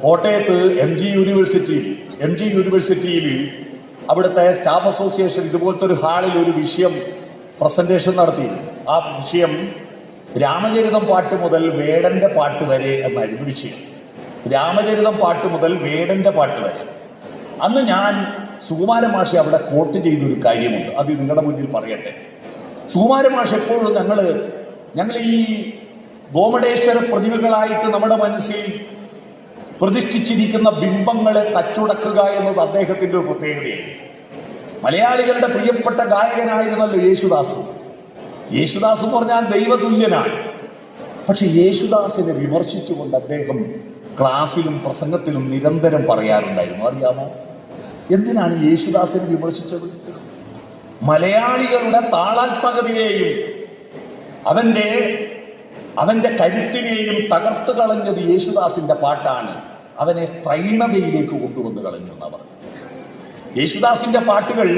കോട്ടയത്ത് M G യൂണിവേഴ്സിറ്റിയിൽ അവിടുത്തെ സ്റ്റാഫ് അസോസിയേഷൻ ഇതുപോലത്തെ ഒരു ഹാളിൽ ഒരു വിഷയം പ്രസന്റേഷൻ നടത്തി. ആ വിഷയം രാമചരിതം പാട്ട് മുതൽ വേടന്റെ പാട്ട് വരെ എന്നായിരുന്നു വിഷയം. രാമചരിതം പാട്ട് മുതൽ വേടന്റെ പാട്ട് വരെ. അന്ന് ഞാൻ സുകുമാരൻ മാഷെ അവിടെ കോട്ട് ചെയ്തൊരു കാര്യമുണ്ട്, അത് നിങ്ങളുടെ മുന്നിൽ പറയട്ടെ. സുകുമാരൻ മാഷ് എപ്പോഴും ഞങ്ങൾ ഈ ഗോമടേശ്വര പ്രതിമകളായിട്ട് നമ്മുടെ മനസ്സിൽ പ്രതിഷ്ഠിച്ചിരിക്കുന്ന ബിംബങ്ങളെ തച്ചുടക്കുക എന്നത് അദ്ദേഹത്തിന്റെ ഒരു പ്രത്യേകതയാണ്. മലയാളികളുടെ പ്രിയപ്പെട്ട ഗായകനായിരുന്നല്ലോ യേശുദാസ്. യേശുദാസ് എന്ന് പറഞ്ഞാൽ ദൈവതുല്യനാണ്. പക്ഷെ യേശുദാസിനെ വിമർശിച്ചുകൊണ്ട് അദ്ദേഹം ക്ലാസ്സിലും പ്രസംഗത്തിലും നിരന്തരം പറയാറുണ്ടായിരുന്നു. അറിയാമോ എന്തിനാണ് യേശുദാസിനെ വിമർശിച്ചത്? മലയാളികളുടെ താളാത്മകതയെയും അവന്റെ കരുത്തിനെയും തകർത്തു കളഞ്ഞത് യേശുദാസിന്റെ പാട്ടാണ്. അവനെ സ്ത്രൈണതയിലേക്ക് കൊണ്ടുവന്ന് കളഞ്ഞു എന്നവർ. യേശുദാസിന്റെ പാട്ടുകൾ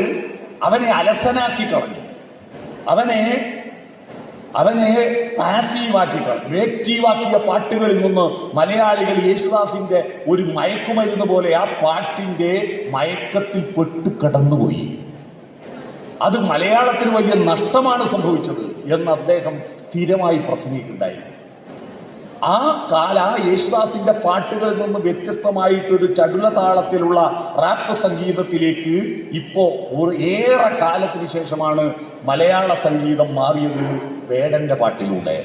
അവനെ അലസനാക്കി കളഞ്ഞു, അവനെ പാസീവാക്കി കളഞ്ഞു. ആക്റ്റീവാക്കിയ പാട്ടുകളിൽ നിന്ന് മലയാളികൾ യേശുദാസിന്റെ ഒരു മയക്കുമരുന്ന് പോലെ ആ പാട്ടിന്റെ മയക്കത്തിൽ പെട്ട് കടന്നുപോയി. അത് മലയാളത്തിന് വലിയ നഷ്ടമാണ് സംഭവിച്ചത് എന്ന് അദ്ദേഹം സ്ഥിരമായി പ്രസംഗിക്കുന്നുണ്ടായി. ആ യേശുദാസിന്റെ പാട്ടുകളിൽ നിന്ന് വ്യത്യസ്തമായിട്ടൊരു ചടുലതാളത്തിലുള്ള റാപ്പ് സംഗീതത്തിലേക്ക് ഇപ്പോ ഏറെ കാലത്തിന് ശേഷമാണ് മലയാള സംഗീതം മാറിയത്. വേടന്റെ പാട്ടിലൂടെ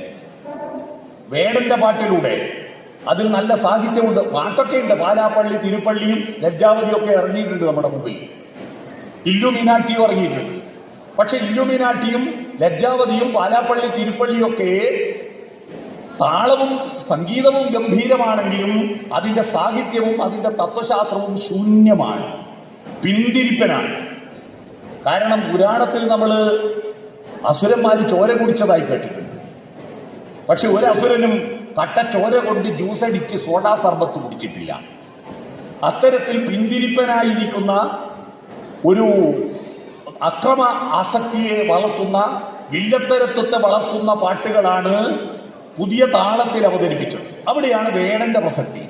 അതിൽ നല്ല സാഹിത്യമുണ്ട്, പാട്ടൊക്കെ ഉണ്ട്. പാലാപ്പള്ളി, തിരുപ്പള്ളിയും ലജ്ജാവതിയും ഒക്കെ ഇറങ്ങിയിട്ടുണ്ട് നമ്മുടെ മുമ്പിൽ. ഇല്ലുമിനാറ്റിയും ഇറങ്ങിയിട്ടുണ്ട്. പക്ഷെ ഇല്ലുമിനാറ്റിയും ലജ്ജാവതിയും പാലാപ്പള്ളി, തിരുപ്പള്ളിയും ഒക്കെ താളവും സംഗീതവും ഗംഭീരമാണെങ്കിലും അതിന്റെ സാഹിത്യവും അതിന്റെ തത്വശാസ്ത്രവും ശൂന്യമാണ്, പിന്തിരിപ്പനാണ്. കാരണം പുരാണത്തിൽ നമ്മൾ അസുരന്മാര് ചോര കുടിച്ചതായി കേട്ടിട്ടുണ്ട്. പക്ഷെ ഒരു അസുരനും കട്ട ചോര കൊണ്ട് ജ്യൂസ് അടിച്ച് സോഡാ സർബത്ത് കുടിച്ചിട്ടില്ല. അത്തരത്തിൽ പിന്തിരിപ്പനായിരിക്കുന്ന ഒരു അക്രമ ആസക്തിയെ വളർത്തുന്ന, വില്ലത്തരത്വത്തെ വളർത്തുന്ന പാട്ടുകളാണ് പുതിയ താളത്തിൽ അവതരിപ്പിച്ചത്. അവിടെയാണ് വേടന്റെ പ്രസക്തി.